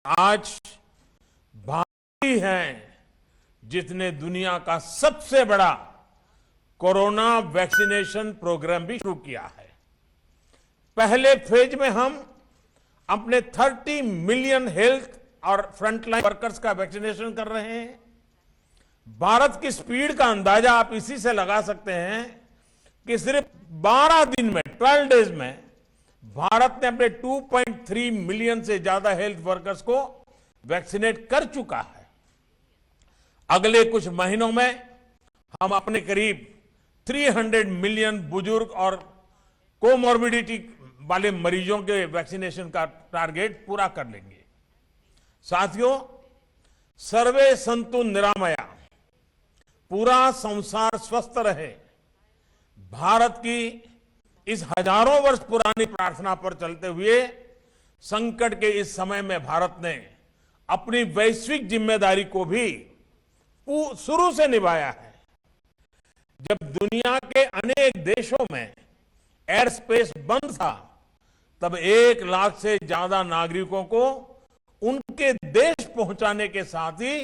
आज भारत ही है जिसने दुनिया का सबसे बड़ा कोरोना वैक्सीनेशन प्रोग्राम भी शुरू किया है। पहले फेज में हम अपने 30 मिलियन हेल्थ और फ्रंटलाइन वर्कर्स का वैक्सीनेशन कर रहे हैं। भारत की स्पीड का अंदाजा आप इसी से लगा सकते हैं कि सिर्फ 12 दिन में 12 डेज में भारत ने अपने 2.3 मिलियन से ज्यादा हेल्थ वर्कर्स को वैक्सीनेट कर चुका है। अगले कुछ महीनों में हम अपने करीब 300 मिलियन बुजुर्ग और कोमॉर्बिडिटी वाले मरीजों के वैक्सीनेशन का टारगेट पूरा कर लेंगे। साथियों, सर्वे संतु निरामया, पूरा संसार स्वस्थ रहे, भारत की इस हजारों वर्ष पुरानी प्रार्थना पर चलते हुए संकट के इस समय में भारत ने अपनी वैश्विक जिम्मेदारी को भी शुरू से निभाया है। जब दुनिया के अनेक देशों में एयर स्पेस बंद था, तब 1 लाख से ज्यादा नागरिकों को उनके देश पहुंचाने के साथ ही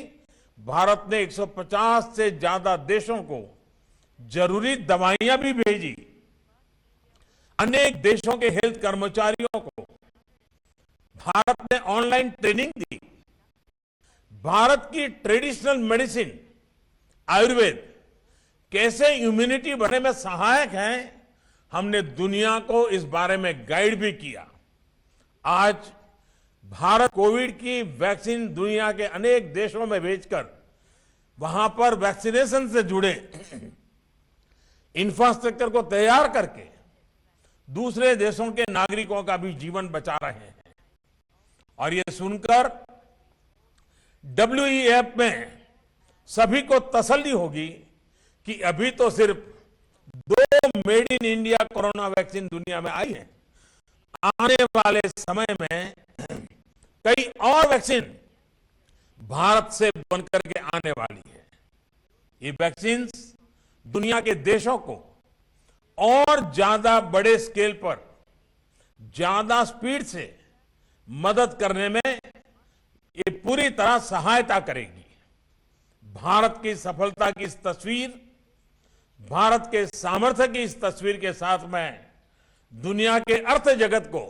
भारत ने 150 से ज्यादा देशों को जरूरी दवाइयां भी भेजी। अनेक देशों के हेल्थ कर्मचारियों को भारत ने ऑनलाइन ट्रेनिंग दी। भारत की ट्रेडिशनल मेडिसिन आयुर्वेद कैसे इम्यूनिटी बढ़ने में सहायक है, हमने दुनिया को इस बारे में गाइड भी किया। आज भारत कोविड की वैक्सीन दुनिया के अनेक देशों में भेजकर वहां पर वैक्सीनेशन से जुड़े इंफ्रास्ट्रक्चर को तैयार करके दूसरे देशों के नागरिकों का भी जीवन बचा रहे हैं। और ये सुनकर WEF में सभी को तसल्ली होगी कि अभी तो सिर्फ 2 made in India corona vaccine दुनिया में आई है। आने वाले समय में कई और वैक्सीन भारत से बनकर के आने वाली है। ये वैक्सीन दुनिया के देशों को और ज्यादा बड़े स्केल पर ज्यादा स्पीड से मदद करने में ये पूरी तरह सहायता करेगी। भारत की सफलता की इस तस्वीर, भारत के सामर्थ्य की इस तस्वीर के साथ मैं दुनिया के अर्थ जगत को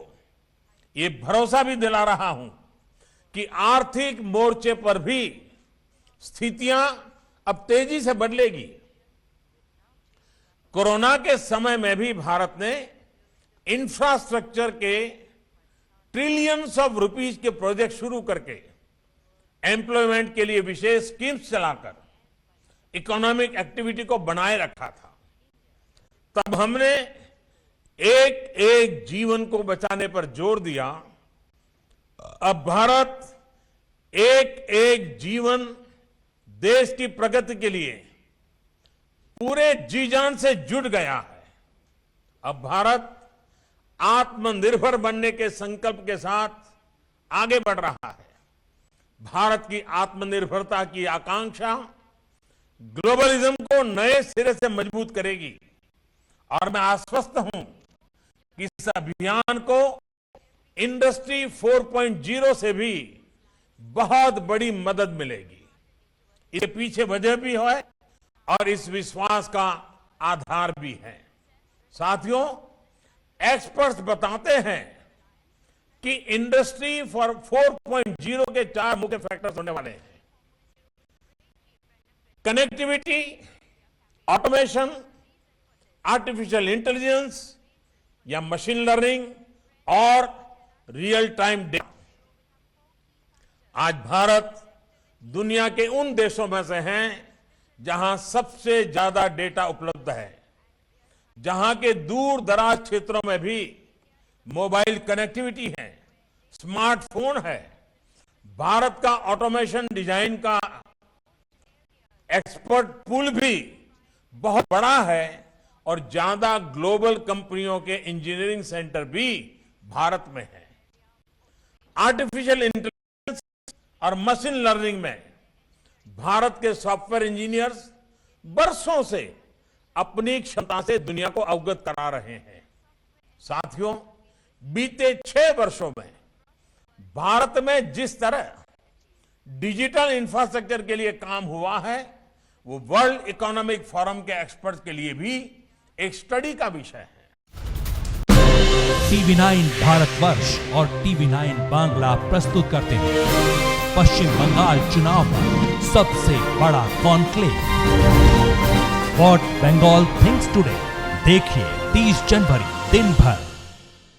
ये भरोसा भी दिला रहा हूं कि आर्थिक मोर्चे पर भी स्थितियां अब तेजी से बदलेगी। कोरोना के समय में भी भारत ने इंफ्रास्ट्रक्चर के ट्रिलियंस ऑफ रुपीस के प्रोजेक्ट शुरू करके एम्प्लॉयमेंट के लिए विशेष स्कीम्स चलाकर इकोनॉमिक एक्टिविटी को बनाए रखा था। तब हमने एक एक जीवन को बचाने पर जोर दिया। अब भारत एक एक जीवन देश की प्रगति के लिए पूरे जी जान से जुट गया है। अब भारत आत्मनिर्भर बनने के संकल्प के साथ आगे बढ़ रहा है। भारत की आत्मनिर्भरता की आकांक्षा ग्लोबलिज्म को नए सिरे से मजबूत करेगी और मैं आश्वस्त हूं कि इस अभियान को इंडस्ट्री 4.0 से भी बहुत बड़ी मदद मिलेगी। इसके पीछे वजह भी है और इस विश्वास का आधार भी है। साथियों, एक्सपर्ट्स बताते हैं कि इंडस्ट्री 4.0 के 4 मुख्य फैक्टर्स होने वाले हैं: कनेक्टिविटी, ऑटोमेशन, आर्टिफिशियल इंटेलिजेंस या मशीन लर्निंग और रियल टाइम डेटा। आज भारत दुनिया के उन देशों में से हैं जहां सबसे ज्यादा डेटा उपलब्ध है, जहां के दूर दराज क्षेत्रों में भी मोबाइल कनेक्टिविटी है, स्मार्टफोन है। भारत का ऑटोमेशन डिजाइन का एक्सपर्ट पूल भी बहुत बड़ा है और ज्यादा ग्लोबल कंपनियों के इंजीनियरिंग सेंटर भी भारत में है। आर्टिफिशियल इंटेलिजेंस और मशीन लर्निंग में भारत के सॉफ्टवेयर इंजीनियर्स बरसों से अपनी क्षमता से दुनिया को अवगत करा रहे हैं। साथियों, बीते 6 वर्षों में भारत में जिस तरह डिजिटल इंफ्रास्ट्रक्चर के लिए काम हुआ है वो वर्ल्ड इकोनॉमिक फोरम के एक्सपर्ट्स के लिए भी एक स्टडी का विषय है। TV9 भारतवर्ष और TV9 बांग्ला प्रस्तुत करते हैं पश्चिम बंगाल चुनाव पर सबसे बड़ा conclave, what Bengal thinks today. देखिए 30 जनवरी दिन भर